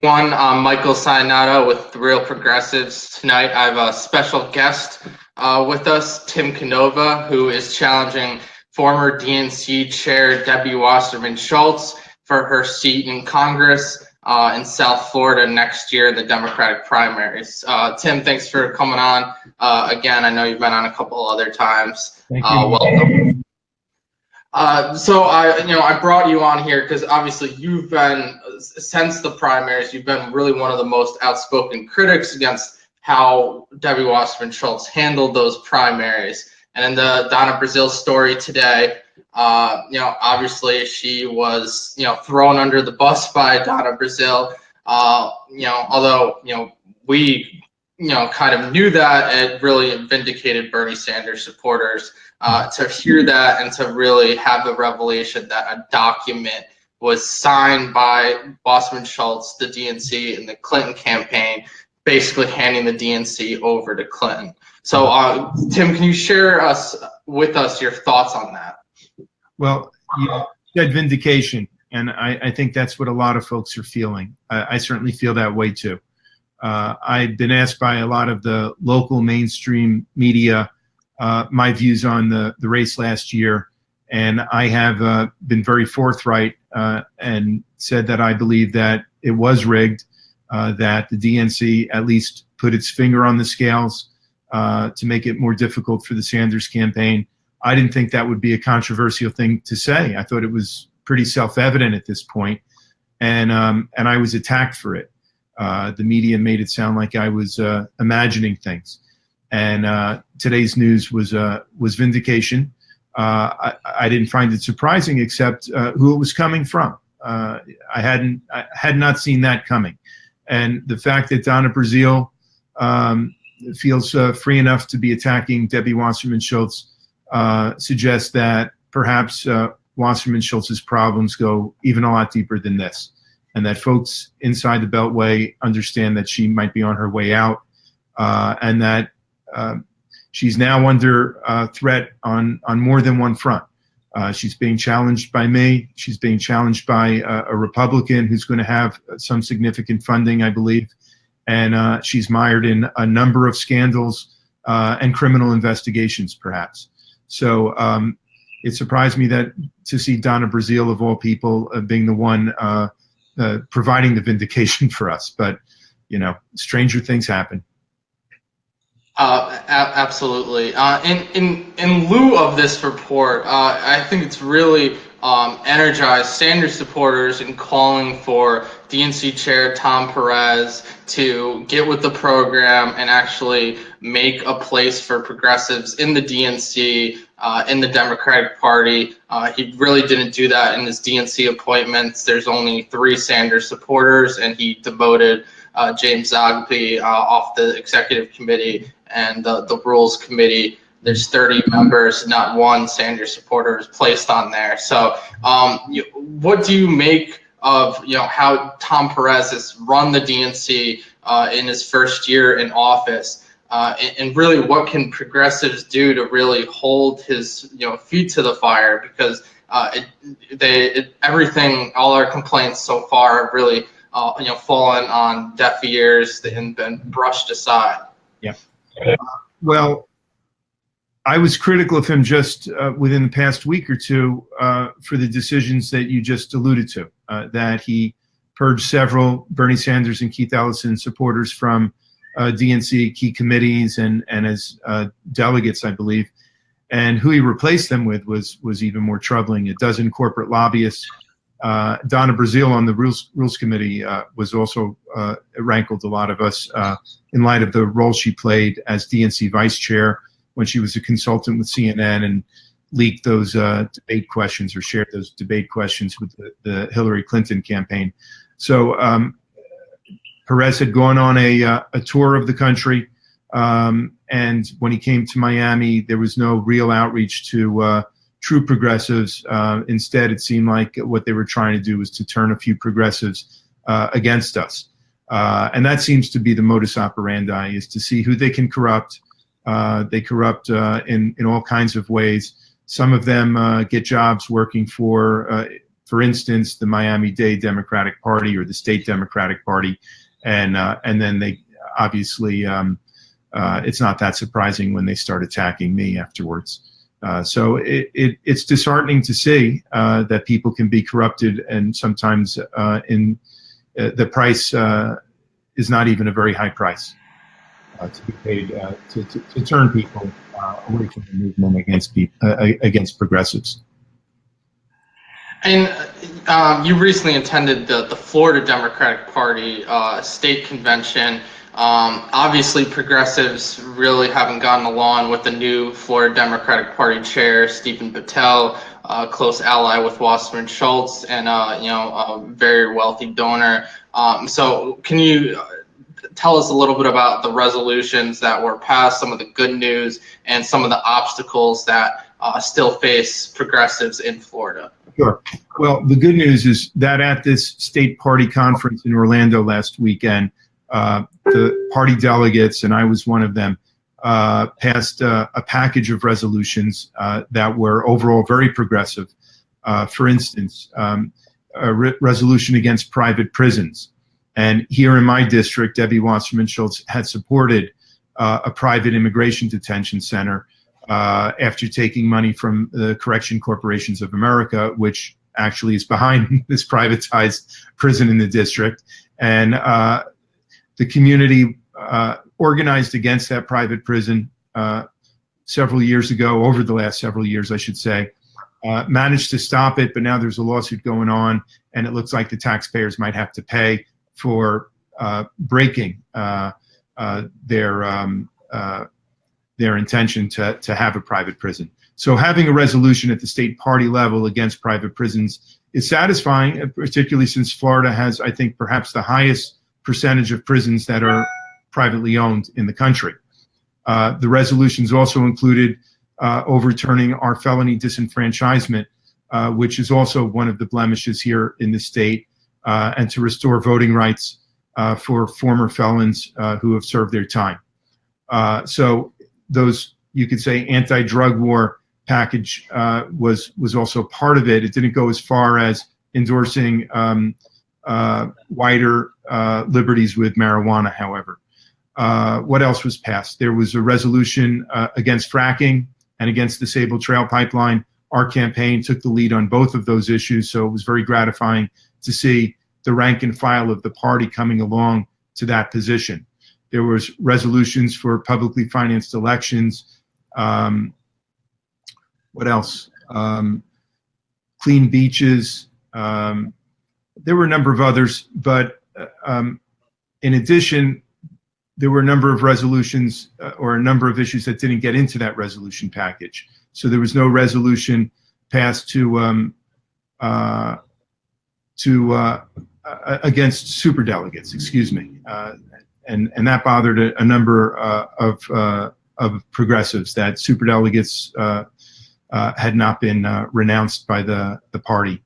Michael Sainato with The Real Progressives. Tonight I have a special guest with us, Tim Canova, who is challenging former DNC Chair Debbie Wasserman Schultz for her seat in Congress in South Florida next year in the Democratic primaries. Tim, thanks for coming on. Again, I know you've been on a couple other times. Thank you. Welcome. So I brought you on here because obviously you've been, since the primaries, you've been really one of the most outspoken critics against how Debbie Wasserman Schultz handled those primaries. And in the Donna Brazile story today, obviously she was, thrown under the bus by Donna Brazile. Although we, kind of knew that, it really vindicated Bernie Sanders supporters. To hear that and to really have the revelation that a document was signed by Wasserman Schultz, the DNC, and the Clinton campaign, basically handing the DNC over to Clinton. So, Tim, can you share with us your thoughts on that? Well, you said vindication, and I think that's what a lot of folks are feeling. I certainly feel that way too. I've been asked by a lot of the local mainstream media my views on the race last year, and I have been very forthright and said that I believe that it was rigged, that the DNC at least put its finger on the scales to make it more difficult for the Sanders campaign. I didn't think that would be a controversial thing to say. I thought it was pretty self-evident at this point, and I was attacked for it. The media made it sound like I was imagining things. And today's news was vindication. I didn't find it surprising, except who it was coming from. I had not seen that coming, and the fact that Donna Brazile feels free enough to be attacking Debbie Wasserman Schultz suggests that perhaps Wasserman Schultz's problems go even a lot deeper than this, and that folks inside the Beltway understand that she might be on her way out, and that she's now under threat on more than one front. She's being challenged by me. She's being challenged by a Republican who's going to have some significant funding, I believe. And she's mired in a number of scandals and criminal investigations, perhaps. So it surprised me to see Donna Brazile, of all people, being the one providing the vindication for us. But, stranger things happen. Absolutely. In lieu of this report, I think it's really energized Sanders supporters in calling for DNC Chair Tom Perez to get with the program and actually make a place for progressives in the DNC, in the Democratic Party. He really didn't do that in his DNC appointments. There's only 3 Sanders supporters, and he demoted James Zogby off the executive committee and the rules committee. There's 30 members, not one Sanders supporter is placed on there. So what do you make of how Tom Perez has run the DNC in his first year in office, and really what can progressives do to really hold his feet to the fire, because everything, all our complaints so far have really fallen on deaf ears and been brushed aside. Yeah. Well, I was critical of him just within the past week or two for the decisions that you just alluded to, that he purged several Bernie Sanders and Keith Ellison supporters from DNC key committees and as delegates, I believe. And who he replaced them with was even more troubling. A dozen corporate lobbyists. Donna Brazile on the Rules Committee was also rankled a lot of us in light of the role she played as DNC vice chair when she was a consultant with CNN and leaked those debate questions or shared those debate questions with the Hillary Clinton campaign. So Perez had gone on a tour of the country, and when he came to Miami, there was no real outreach to true progressives. Instead, it seemed like what they were trying to do was to turn a few progressives against us. And that seems to be the modus operandi, is to see who they can corrupt. They corrupt in all kinds of ways. Some of them get jobs working for for instance, the Miami-Dade Democratic Party or the State Democratic Party, and then they obviously it's not that surprising when they start attacking me afterwards. So it's disheartening to see that people can be corrupted, and sometimes the price is not even a very high price to be paid to turn people away from the movement against progressives. And you recently attended the Florida Democratic Party state convention. Obviously, progressives really haven't gotten along with the new Florida Democratic Party chair, Stephen Patel, a close ally with Wasserman Schultz, and a very wealthy donor. So, can you tell us a little bit about the resolutions that were passed, some of the good news, and some of the obstacles that still face progressives in Florida? Sure. Well, the good news is that at this state party conference in Orlando last weekend, the party delegates, and I was one of them, passed a package of resolutions that were overall very progressive. For instance, a resolution against private prisons. And here in my district, Debbie Wasserman Schultz had supported a private immigration detention center after taking money from the Correction Corporations of America, which actually is behind this privatized prison in the district. And the community organized against that private prison several years ago, over the last several years, I should say, managed to stop it, but now there's a lawsuit going on, and it looks like the taxpayers might have to pay for breaking their intention to have a private prison. So having a resolution at the state party level against private prisons is satisfying, particularly since Florida has, I think, perhaps the highest percentage of prisons that are privately owned in the country. The resolutions also included overturning our felony disenfranchisement, which is also one of the blemishes here in the state, and to restore voting rights for former felons who have served their time. So those, you could say, anti-drug war package was also part of it. It didn't go as far as endorsing wider liberties with marijuana, however. What else was passed? There was a resolution against fracking and against the Sable Trail pipeline. Our campaign took the lead on both of those issues, so it was very gratifying to see the rank and file of the party coming along to that position. There was resolutions for publicly financed elections. What else? Clean beaches. There were a number of others, but in addition, there were a number of resolutions or a number of issues that didn't get into that resolution package. So there was no resolution passed against superdelegates, excuse me, and that bothered a number of progressives, that superdelegates had not been renounced by the party.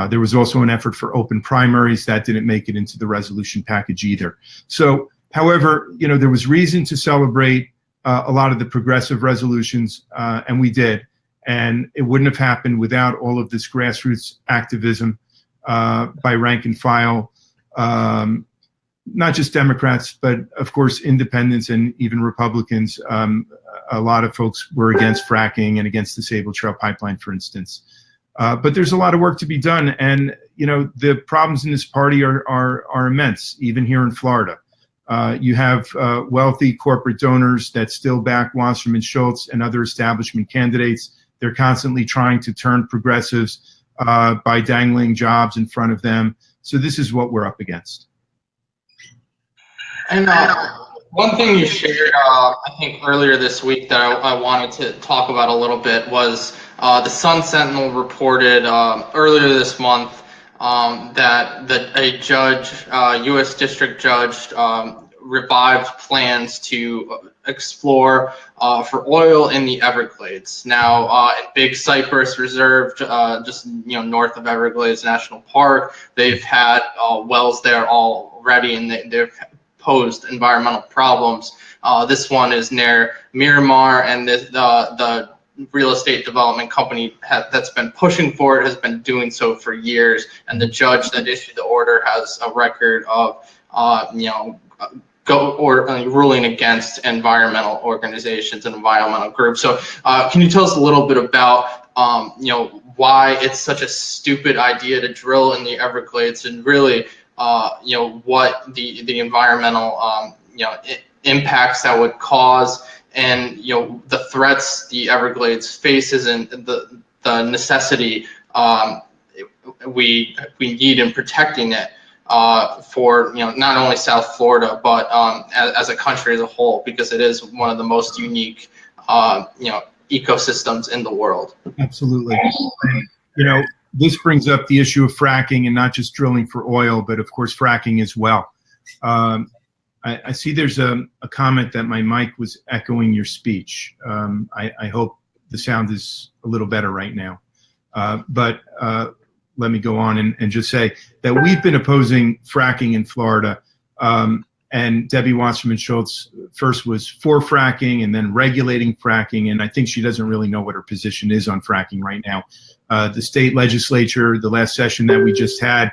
There was also an effort for open primaries that didn't make it into the resolution package either. So, however, there was reason to celebrate a lot of the progressive resolutions, and we did. And it wouldn't have happened without all of this grassroots activism by rank and file, not just Democrats, but of course independents and even Republicans. A lot of folks were against fracking and against the Sable Trail pipeline, for instance. But there's a lot of work to be done, and the problems in this party are immense, even here in Florida. You have wealthy corporate donors that still back Wasserman Schultz and other establishment candidates. They're constantly trying to turn progressives by dangling jobs in front of them. So this is what we're up against. And one thing you shared, I think earlier this week that I wanted to talk about a little bit was the Sun Sentinel reported earlier this month that a judge, U.S. District Judge, revived plans to explore for oil in the Everglades. Now, in Big Cypress Reserve, just north of Everglades National Park, they've had wells there already, and they've posed environmental problems. This one is near Miramar, and the real estate development company that's been pushing for it has been doing so for years, and the judge that issued the order has a record of ruling against environmental organizations and environmental groups. So can you tell us a little bit about why it's such a stupid idea to drill in the Everglades, and really what the environmental impacts that would cause, and the threats the Everglades faces, and the necessity we need in protecting it for not only South Florida, but as a country as a whole, because it is one of the most unique ecosystems in the world. Absolutely. This brings up the issue of fracking, and not just drilling for oil, but of course fracking as well. I see there's a comment that my mic was echoing your speech. I hope the sound is a little better right now. But let me go on and just say that we've been opposing fracking in Florida. And Debbie Wasserman Schultz first was for fracking and then regulating fracking. And I think she doesn't really know what her position is on fracking right now. The state legislature, the last session that we just had,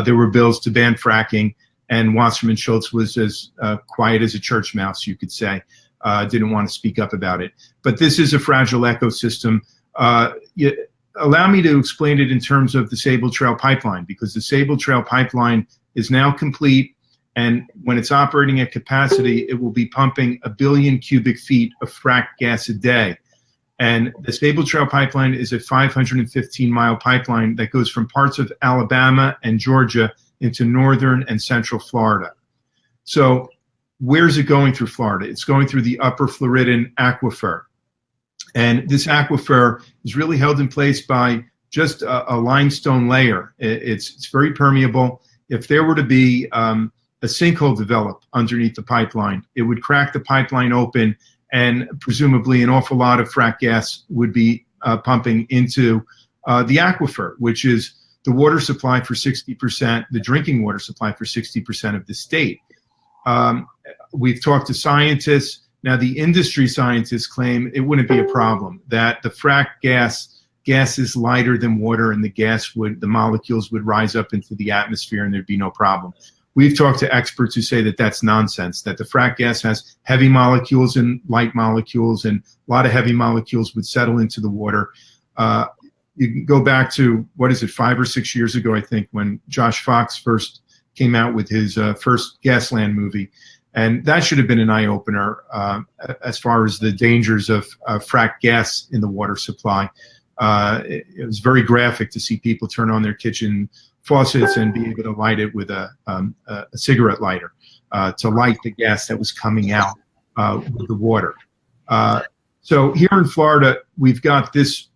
there were bills to ban fracking. And Wasserman Schultz was as quiet as a church mouse, you could say, didn't want to speak up about it. But this is a fragile ecosystem. Allow me to explain it in terms of the Sabal Trail pipeline, because the Sabal Trail pipeline is now complete. And when it's operating at capacity, it will be pumping 1 billion cubic feet of fracked gas a day. And the Sabal Trail pipeline is a 515-mile pipeline that goes from parts of Alabama and Georgia into northern and central Florida. So where's it going through Florida? It's going through the Upper Floridan Aquifer. And this aquifer is really held in place by just a limestone layer. It's very permeable. If there were to be a sinkhole developed underneath the pipeline, it would crack the pipeline open, and presumably an awful lot of frack gas would be pumping into the aquifer, which is the water supply for 60%, the drinking water supply for 60% of the state. We've talked to scientists. Now, the industry scientists claim it wouldn't be a problem, that the frack gas is lighter than water, and the molecules would rise up into the atmosphere and there'd be no problem. We've talked to experts who say that that's nonsense, that the frack gas has heavy molecules and light molecules, and a lot of heavy molecules would settle into the water. You can go back to, 5 or 6 years ago, I think, when Josh Fox first came out with his first Gasland movie. And that should have been an eye-opener as far as the dangers of frack gas in the water supply. It was very graphic to see people turn on their kitchen faucets and be able to light it with a cigarette lighter to light the gas that was coming out with the water. So here in Florida, we've got this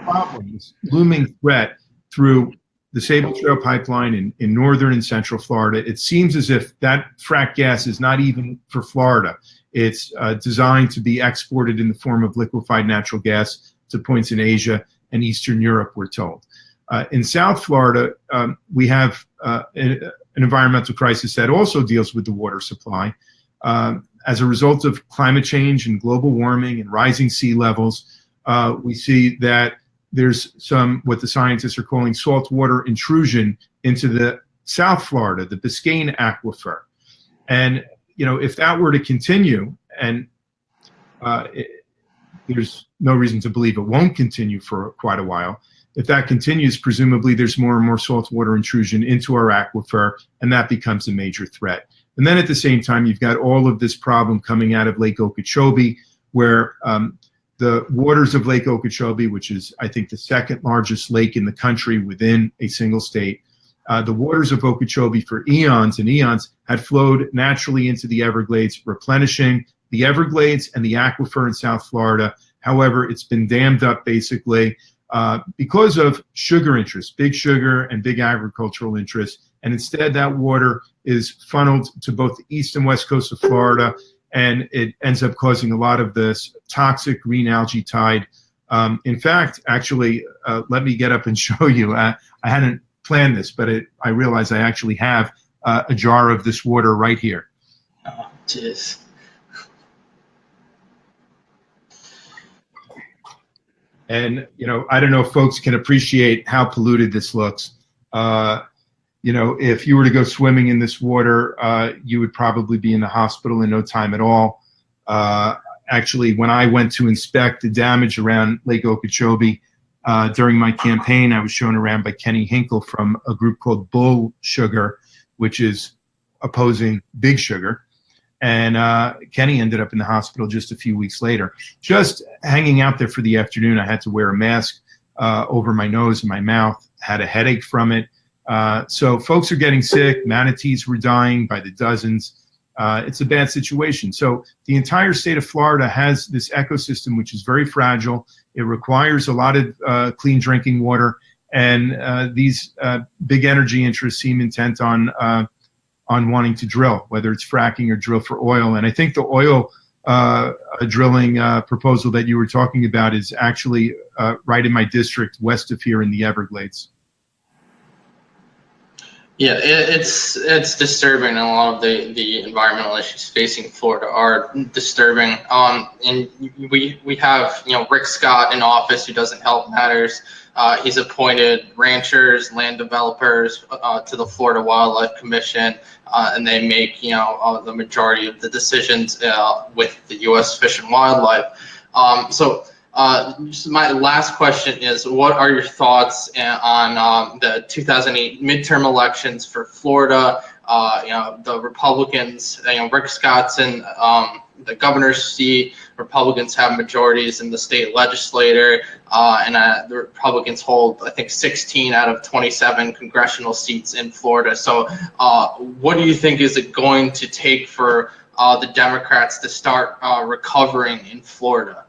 problem, this looming threat through the Sabal Trail pipeline in northern and central Florida. It seems as if that frack gas is not even for Florida. It's designed to be exported in the form of liquefied natural gas to points in Asia and Eastern Europe, we're told. In South Florida, we have an environmental crisis that also deals with the water supply. As a result of climate change and global warming and rising sea levels, we see that there's what the scientists are calling saltwater intrusion into the South Florida, the Biscayne aquifer. And, if that were to continue, and there's no reason to believe it won't continue for quite a while, if that continues, presumably there's more and more saltwater intrusion into our aquifer, and that becomes a major threat. And then at the same time, you've got all of this problem coming out of Lake Okeechobee, where the waters of Lake Okeechobee, which is, I think, the second largest lake in the country within a single state, the waters of Okeechobee for eons and eons had flowed naturally into the Everglades, replenishing the Everglades and the aquifer in South Florida. However, it's been dammed up basically because of sugar interests, big sugar and big agricultural interests. And instead, that water is funneled to both the east and west coast of Florida, and it ends up causing a lot of this toxic green algae tide. In fact, actually, let me get up and show you. I hadn't planned this, but I realize I actually have a jar of this water right here. Oh, jeez. And, I don't know if folks can appreciate how polluted this looks. If you were to go swimming in this water, you would probably be in the hospital in no time at all. Actually, when I went to inspect the damage around Lake Okeechobee during my campaign, I was shown around by Kenny Hinkle from a group called Bull Sugar, which is opposing Big Sugar. And Kenny ended up in the hospital just a few weeks later. Just hanging out there for the afternoon, I had to wear a mask over my nose and my mouth, had a headache from it. So folks are getting sick. Manatees were dying by the dozens. It's a bad situation. So the entire state of Florida has this ecosystem, which is very fragile. It requires a lot of clean drinking water. And these big energy interests seem intent on wanting to drill, whether it's fracking or drill for oil. And I think the oil drilling proposal that you were talking about is actually right in my district, west of here in the Everglades. Yeah, it's disturbing, and a lot of the environmental issues facing Florida are disturbing. And we have Rick Scott in office, who doesn't help matters. He's appointed ranchers, land developers to the Florida Wildlife Commission, and they make the majority of the decisions with the U.S. Fish and Wildlife. Just my last question is, what are your thoughts on the 2008 midterm elections for Florida? The Republicans, Rick Scott's in the governor's seat. Republicans have majorities in the state legislature, and the Republicans hold, I think, 16 out of 27 congressional seats in Florida. So what do you think is it going to take for the Democrats to start recovering in Florida?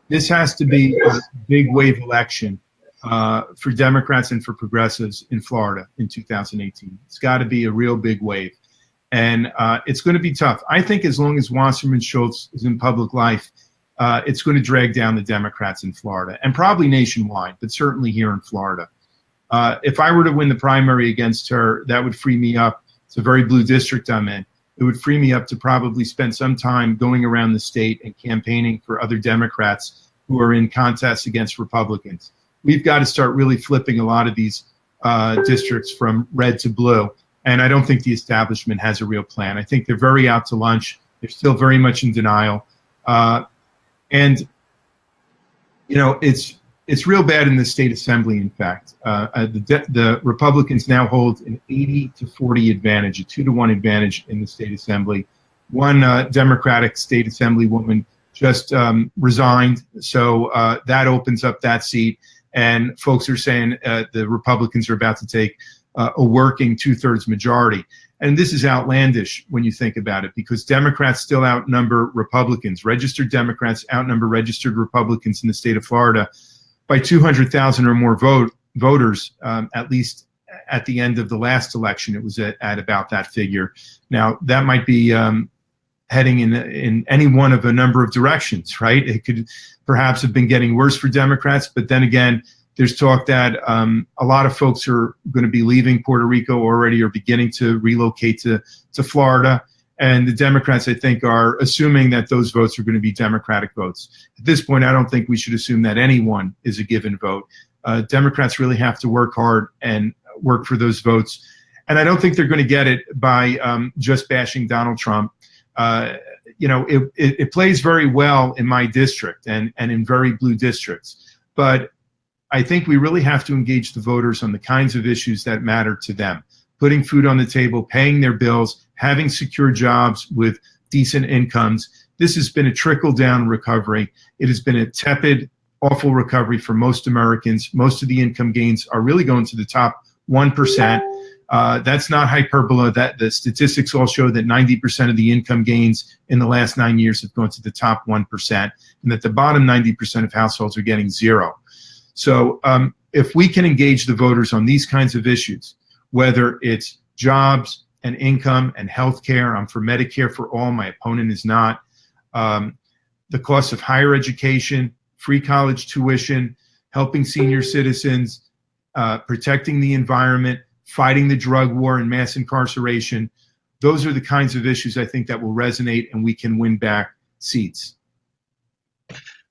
This has to be a big wave election for Democrats and for progressives in Florida in 2018. It's got to be a real big wave. And it's going to be tough. I think as long as Wasserman Schultz is in public life, it's going to drag down the Democrats in Florida, and probably nationwide, but certainly here in Florida. If I were to win the primary against her, that would free me up. It's a very blue district I'm in. It would free me up to probably spend some time going around the state and campaigning for other Democrats who are in contests against Republicans. We've got to start really flipping a lot of these districts from red to blue. And I don't think the establishment has a real plan. I think they're very out to lunch. They're still very much in denial. It's real bad in the state assembly, in fact. The Republicans now hold an 80-40 advantage, a 2-to-1 advantage in the state assembly. One Democratic state assemblywoman just resigned, so that opens up that seat. And folks are saying the Republicans are about to take a working 2/3 majority. And this is outlandish when you think about it, because Democrats still outnumber Republicans. Registered Democrats outnumber registered Republicans in the state of Florida by 200,000 or more voters, at least at the end of the last election. It was at about that figure. Now, that might be heading in any one of a number of directions, right? It could perhaps have been getting worse for Democrats, but then again, there's talk that a lot of folks are going to be leaving Puerto Rico already, or beginning to relocate to Florida. And the Democrats, I think, are assuming that those votes are going to be Democratic votes. At this point, I don't think we should assume that anyone is a given vote. Democrats really have to work hard and work for those votes. And I don't think they're going to get it by just bashing Donald Trump. It plays very well in my district and in very blue districts. But I think we really have to engage the voters on the kinds of issues that matter to them. Putting food on the table, paying their bills, having secure jobs with decent incomes. This has been a trickle-down recovery. It has been a tepid, awful recovery for most Americans. Most of the income gains are really going to the top 1%. That's not hyperbole. That the statistics all show that 90% of the income gains in the last 9 years have gone to the top 1%, and that the bottom 90% of households are getting zero. So if we can engage the voters on these kinds of issues, whether it's jobs and income and health care — I'm for Medicare for all, my opponent is not — the cost of higher education, free college tuition, helping senior citizens, protecting the environment, fighting the drug war and mass incarceration, those are the kinds of issues I think that will resonate, and we can win back seats.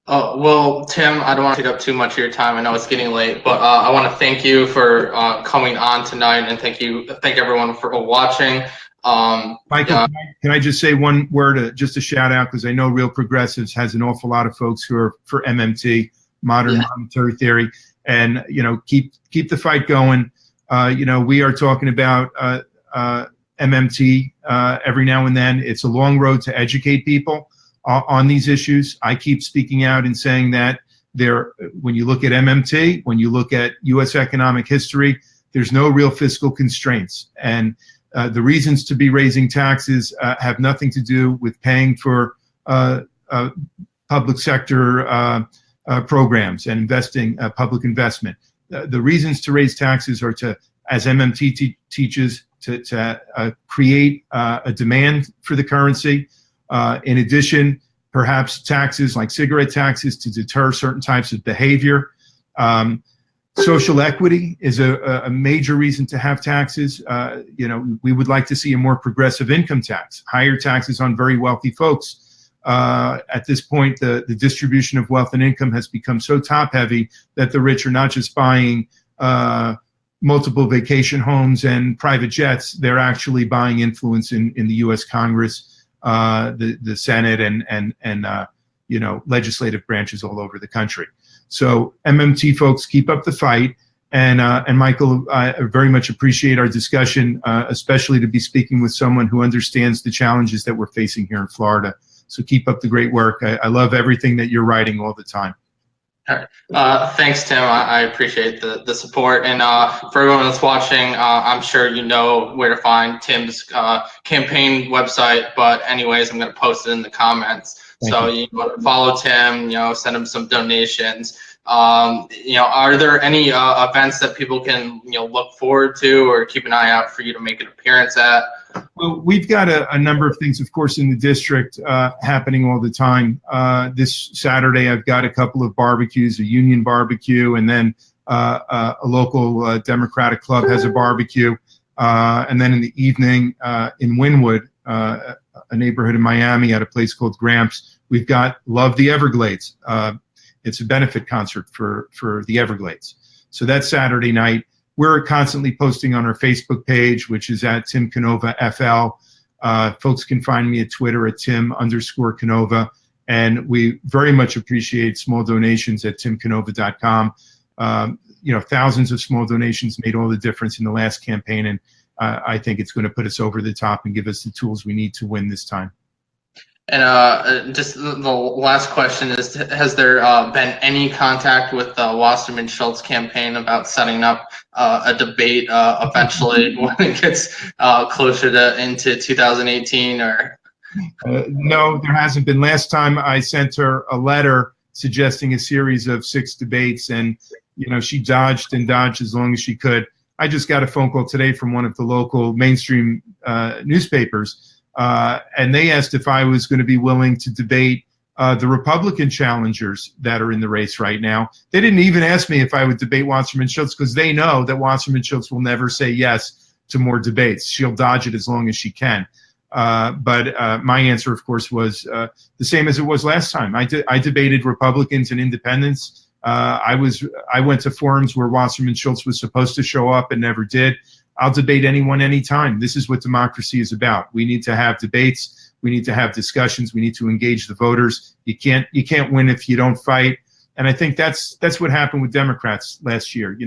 Oh, well, Tim, I don't want to take up too much of your time. I know it's getting late, but I want to thank you for coming on tonight, and thank everyone for watching. Michael, Yeah, can I just say one word, just a shout out, because I know Real Progressives has an awful lot of folks who are for MMT, modern yeah. monetary theory, and keep the fight going. We are talking about MMT every now and then. It's a long road to educate people on these issues. I keep speaking out and saying that when you look at MMT, when you look at U.S. economic history, there's no real fiscal constraints. And the reasons to be raising taxes have nothing to do with paying for public sector programs and investing public investment. The reasons to raise taxes are to, as MMT teaches, to create a demand for the currency. In addition, perhaps taxes like cigarette taxes to deter certain types of behavior. Social equity is a major reason to have taxes. We would like to see a more progressive income tax, higher taxes on very wealthy folks. At this point, the distribution of wealth and income has become so top heavy that the rich are not just buying multiple vacation homes and private jets. They're actually buying influence in the U.S. Congress, the Senate, and legislative branches all over the country. So MMT folks, keep up the fight. And Michael, I very much appreciate our discussion, especially to be speaking with someone who understands the challenges that we're facing here in Florida. So keep up the great work. I love everything that you're writing all the time. All right. Thanks, Tim. I appreciate the support. And for everyone that's watching, I'm sure you know where to find Tim's campaign website. But anyways, I'm going to post it in the comments. So you follow Tim, send him some donations. Are there any events that people can look forward to or keep an eye out for you to make an appearance at? Well, we've got a number of things, of course, in the district happening all the time. This Saturday, I've got a couple of barbecues, a union barbecue, and then a local Democratic club has a barbecue. And then in the evening in Wynwood, a neighborhood in Miami, at a place called Gramps, we've got Love the Everglades. It's a benefit concert for the Everglades. So that's Saturday night. We're constantly posting on our Facebook page, which is at Tim Canova FL. Folks can find me at Twitter at Tim_Canova. And we very much appreciate small donations at timcanova.com. Thousands of small donations made all the difference in the last campaign. And I think it's going to put us over the top and give us the tools we need to win this time. And just the last question is, has there been any contact with the Wasserman Schultz campaign about setting up a debate eventually when it gets closer into 2018? Or no, there hasn't been. Last time I sent her a letter suggesting a series of 6 debates, and she dodged and dodged as long as she could. I just got a phone call today from one of the local mainstream newspapers. And they asked if I was going to be willing to debate the Republican challengers that are in the race right now. They didn't even ask me if I would debate Wasserman Schultz, because they know that Wasserman Schultz will never say yes to more debates. She'll dodge it as long as she can. But my answer, of course, was the same as it was last time. I debated Republicans and independents. I went to forums where Wasserman Schultz was supposed to show up and never did. I'll debate anyone, anytime. This is what democracy is about. We need to have debates. We need to have discussions. We need to engage the voters. You can't win if you don't fight. And I think that's what happened with Democrats last year.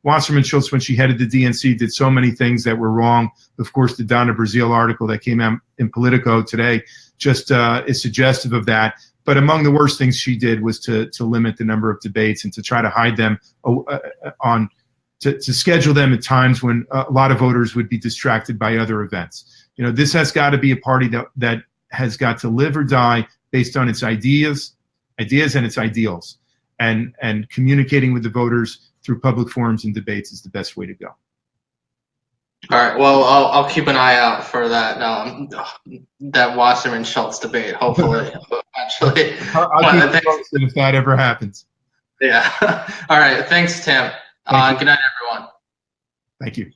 Wasserman Schultz, when she headed the DNC, did so many things that were wrong. Of course, the Donna Brazile article that came out in Politico today just is suggestive of that. But among the worst things she did was to limit the number of debates and to try to hide them to schedule them at times when a lot of voters would be distracted by other events. This has got to be a party that has got to live or die based on its ideas and its ideals. And communicating with the voters through public forums and debates is the best way to go. All right. Well, I'll keep an eye out for that Wasserman Schultz debate. Hopefully, eventually. I'll keep you posted if that ever happens. Yeah. All right. Thanks, Tim. Good night, everyone. Thank you.